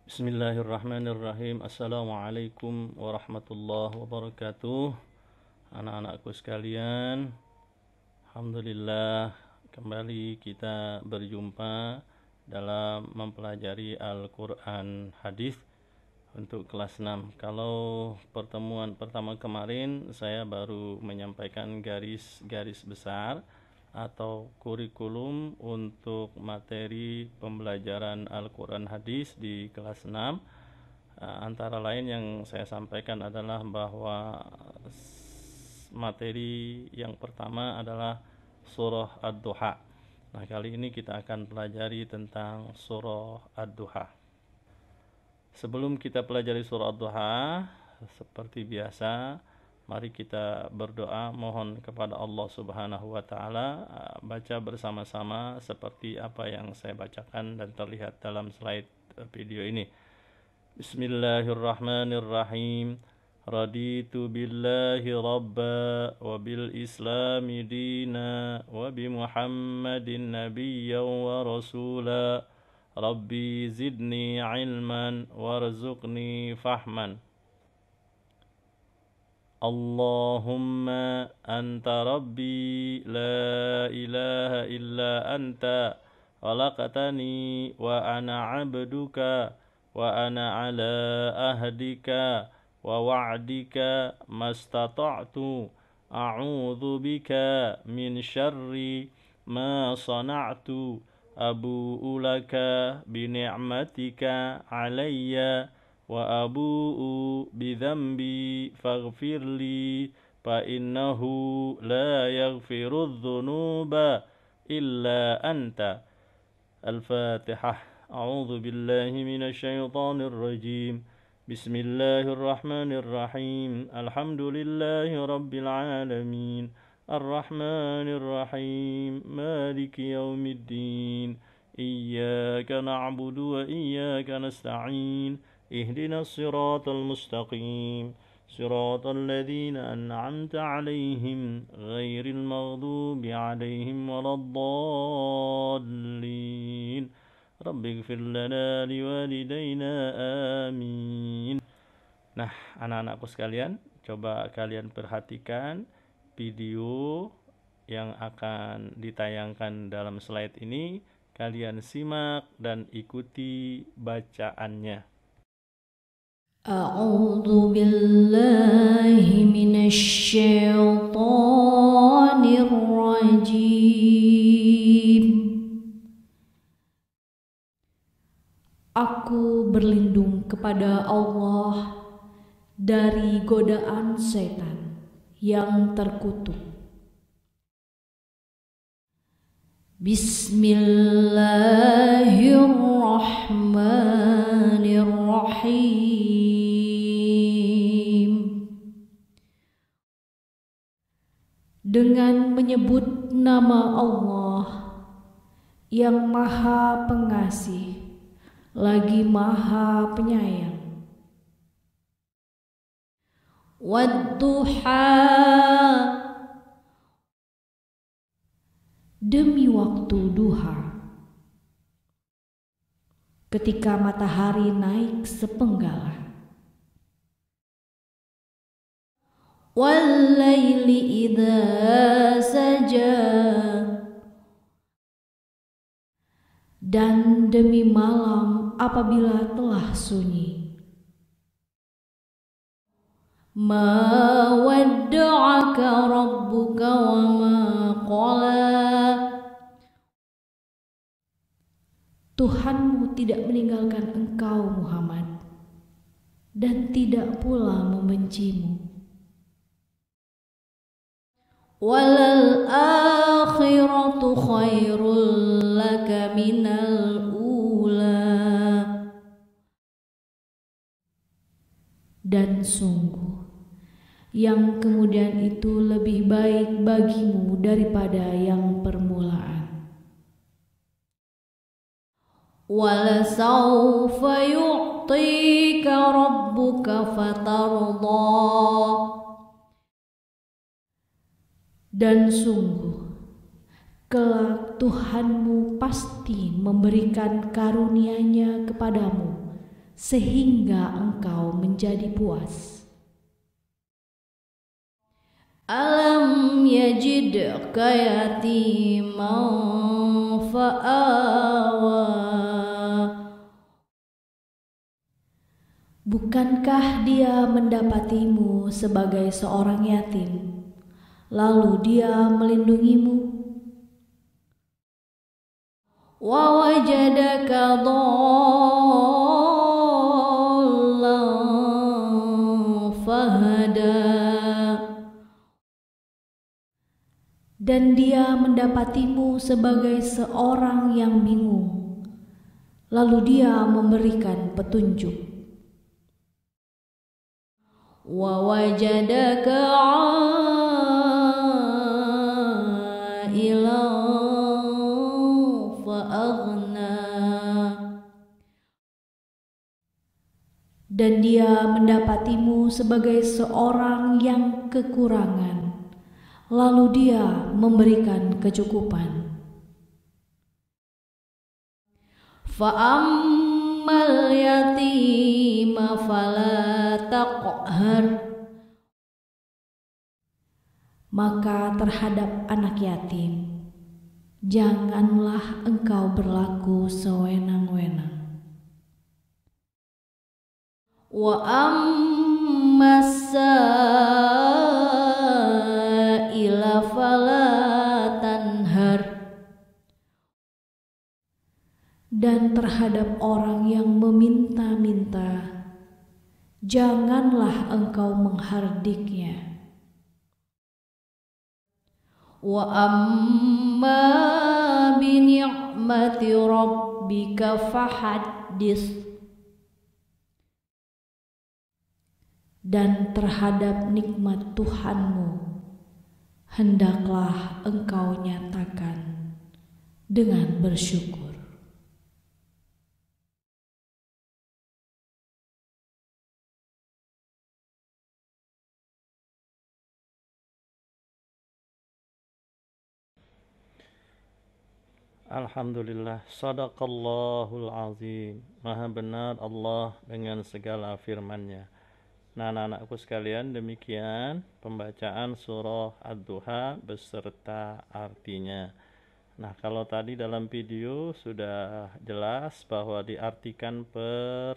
Bismillahirrahmanirrahim. Assalamualaikum warahmatullahi wabarakatuh. Anak-anakku sekalian, alhamdulillah kembali kita berjumpa dalam mempelajari Al-Quran Hadis untuk kelas 6. Kalau pertemuan pertama kemarin saya baru menyampaikan garis-garis besar atau kurikulum untuk materi pembelajaran Al-Quran Hadis di kelas 6. Antara lain yang saya sampaikan adalah bahwa materi yang pertama adalah surah Ad-Duha. Nah, kali ini kita akan pelajari tentang surah Ad-Duha. Sebelum kita pelajari surah Ad-Duha, seperti biasa, mari kita berdoa mohon kepada Allah Subhanahu wa taala. Baca bersama-sama seperti apa yang saya bacakan dan terlihat dalam slide video ini. Bismillahirrahmanirrahim. Raditu billahi rabba wa bil islami dina wa bi Muhammadin nabiyyan wa rasula. Rabbi zidni ilman warzuqni fahman. Allahumma anta rabbi la ilaha illa anta khalaqtani wa ana abduka wa ana ala ahdika wa wa'dika mastata'tu a'udzu bika min syarri ma sana'tu abu'u laka bi ni'matika alayya wa abu'u bidhanbi faghfirli fa innahu la yaghfirudz dzunuba illa anta. Al-Fatihah. A'udzu billahi minasy syaithanir rajim. Bismillahirrahmanirrahim. Alhamdulillahi rabbil alamin. Ar-Rahmanir Rahim. Maliki yaumiddin. Iyyaka na'budu wa iyyaka nasta'in. اهدنا الصراط المستقيم صراط الذين أنعمت عليهم غير المغضوب عليهم ولا الضالين رب اغفر لنا لوالدينا آمين. Nah, anak-anakku sekalian, coba kalian perhatikan video yang akan ditayangkan dalam slide ini. Kalian simak dan ikuti bacaannya. أعوذ بالله من الشيطان الرجيم. Aku berlindung kepada Allah dari godaan setan yang terkutuk. Bismillahirrahmanirrahim. Dengan menyebut nama Allah yang Maha Pengasih lagi Maha Penyayang. Wadduha, demi waktu duha, ketika matahari naik sepenggal. Wal-laili idza saja, dan demi malam apabila telah sunyi. Ma wadda'aka rabbuka wa ma qala, Tuhanmu tidak meninggalkan engkau Muhammad dan tidak pula membencimu. Walal akhiratu khairul laka minal ula, dan sungguh yang kemudian itu lebih baik bagimu daripada yang permulaan. Walasawfa yu'tika rabbuka fatarda, dan sungguh kelak Tuhanmu pasti memberikan karunia-Nya kepadamu sehingga engkau menjadi puas. Alam yajidka yatiman fa'awa. Bukankah dia mendapatimu sebagai seorang yatim, lalu dia melindungimu? Wa wajadaka dhallan fahada. Dan dia mendapatimu sebagai seorang yang bingung, lalu dia memberikan petunjuk. Wa wajadaka 'ailan fa'aghna. Dan dia mendapatimu sebagai seorang yang kekurangan, lalu dia memberikan kecukupan. Fa'ammal yatima fala taqhar. Maka terhadap anak yatim, janganlah engkau berlaku sewenang-wenang. Wa ammas sa'ila fala tanhar. Dan terhadap orang yang meminta-minta, janganlah engkau menghardiknya. Wa amma bi ni'mati rabbika fahaddits. Dan terhadap nikmat Tuhanmu, hendaklah engkau nyatakan dengan bersyukur. Alhamdulillah, sadaqallahul azim. Maha benar Allah dengan segala firman-Nya. Nah, anak-anakku sekalian, demikian pembacaan surah Ad-Duha beserta artinya. Nah, kalau tadi dalam video sudah jelas bahwa diartikan per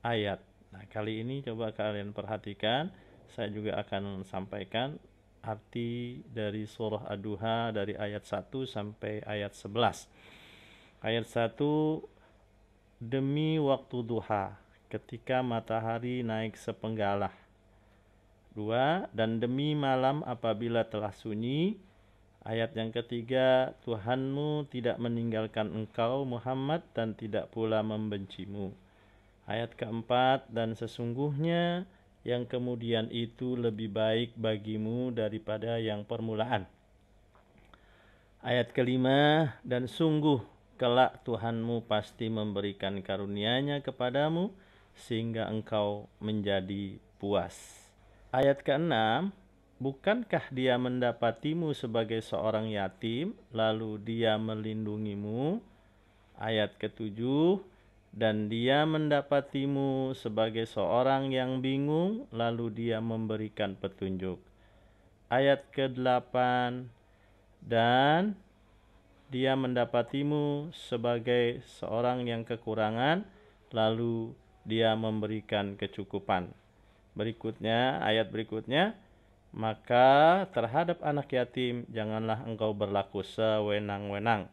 ayat. Nah, kali ini coba kalian perhatikan, saya juga akan sampaikan arti dari surah Ad-Duha dari ayat 1 sampai ayat 11. Ayat 1, demi waktu duha, ketika matahari naik sepenggalah. 2, dan demi malam apabila telah sunyi. Ayat yang ketiga, Tuhanmu tidak meninggalkan engkau Muhammad dan tidak pula membencimu. Ayat keempat, dan sesungguhnya yang kemudian itu lebih baik bagimu daripada yang permulaan. Ayat kelima, dan sungguh kelak Tuhanmu pasti memberikan karunia-Nya kepadamu sehingga engkau menjadi puas. Ayat keenam, bukankah dia mendapatimu sebagai seorang yatim lalu dia melindungimu? Ayat ketujuh, dan dia mendapatimu sebagai seorang yang bingung, lalu dia memberikan petunjuk. Ayat ke-8, dan dia mendapatimu sebagai seorang yang kekurangan, lalu dia memberikan kecukupan. Berikutnya, ayat berikutnya, maka terhadap anak yatim janganlah engkau berlaku sewenang-wenang.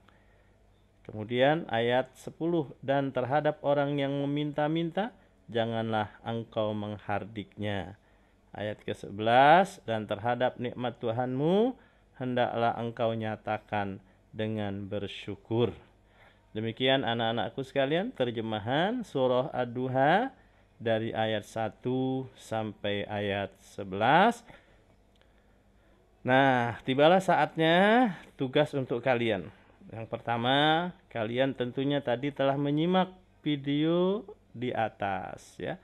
Kemudian ayat 10, dan terhadap orang yang meminta-minta, janganlah engkau menghardiknya. Ayat ke-11, dan terhadap nikmat Tuhanmu, hendaklah engkau nyatakan dengan bersyukur. Demikian anak-anakku sekalian, terjemahan surah Ad-Duha dari ayat 1 sampai ayat 11. Nah, tibalah saatnya tugas untuk kalian. Yang pertama, kalian tentunya tadi telah menyimak video di atas ya.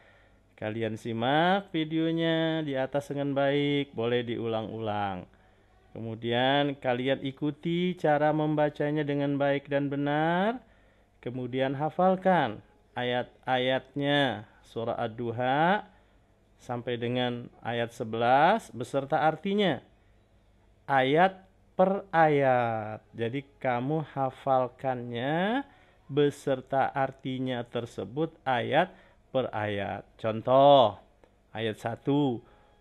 Kalian simak videonya di atas dengan baik, boleh diulang-ulang. Kemudian kalian ikuti cara membacanya dengan baik dan benar. Kemudian hafalkan ayat-ayatnya surah Ad-Duha sampai dengan ayat 11 beserta artinya. Ayat per ayat. Jadi kamu hafalkannya beserta artinya tersebut ayat per ayat. Contoh, ayat 1,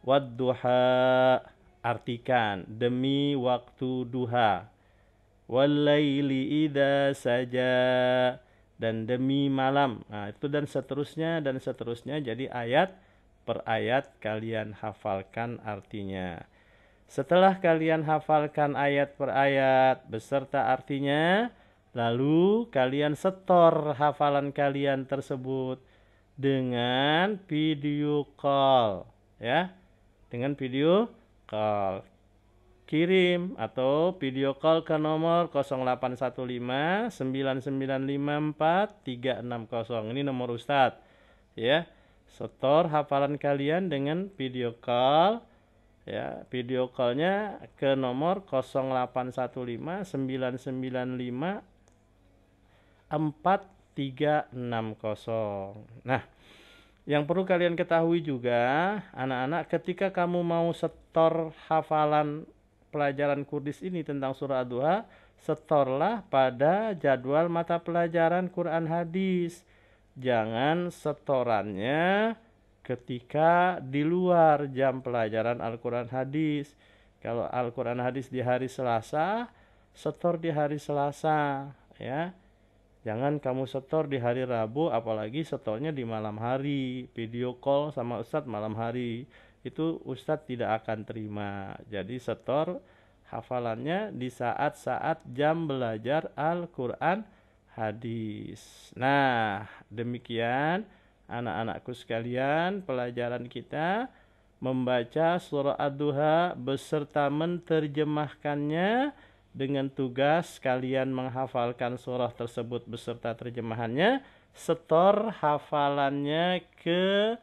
wadduha, artikan demi waktu duha. Wallaili idza saja, dan demi malam. Nah, itu dan seterusnya jadi ayat per ayat kalian hafalkan artinya. Setelah kalian hafalkan ayat per ayat beserta artinya, lalu kalian setor hafalan kalian tersebut dengan video call, ya. Dengan video call. Kirim atau video call ke nomor 0815 9954 360. Ini nomor Ustadz, ya. Setor hafalan kalian dengan video call, ya. Video callnya ke nomor 0815 995 4360. Nah, yang perlu kalian ketahui juga, anak-anak, ketika kamu mau setor hafalan pelajaran Kurdis ini tentang surah Ad-Duha, setorlah pada jadwal mata pelajaran Quran Hadis. Jangan setorannya ketika di luar jam pelajaran Al-Quran Hadis. Kalau Al-Quran Hadis di hari Selasa, setor di hari Selasa, ya. Jangan kamu setor di hari Rabu, apalagi setornya di malam hari, video call sama Ustadz malam hari. Itu Ustadz tidak akan terima. Jadi setor hafalannya di saat-saat jam belajar Al-Quran Hadis. Nah, demikian anak-anakku sekalian, pelajaran kita membaca surah Ad-Duha beserta menterjemahkannya, dengan tugas kalian menghafalkan surah tersebut beserta terjemahannya. Setor hafalannya ke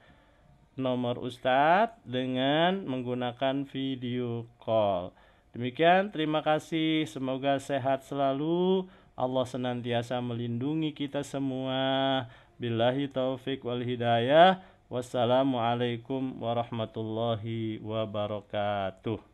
nomor Ustadz dengan menggunakan video call. Demikian, terima kasih. Semoga sehat selalu. Allah senantiasa melindungi kita semua. Billahi taufik wal hidayah. Wassalamualaikum warahmatullahi wabarakatuh.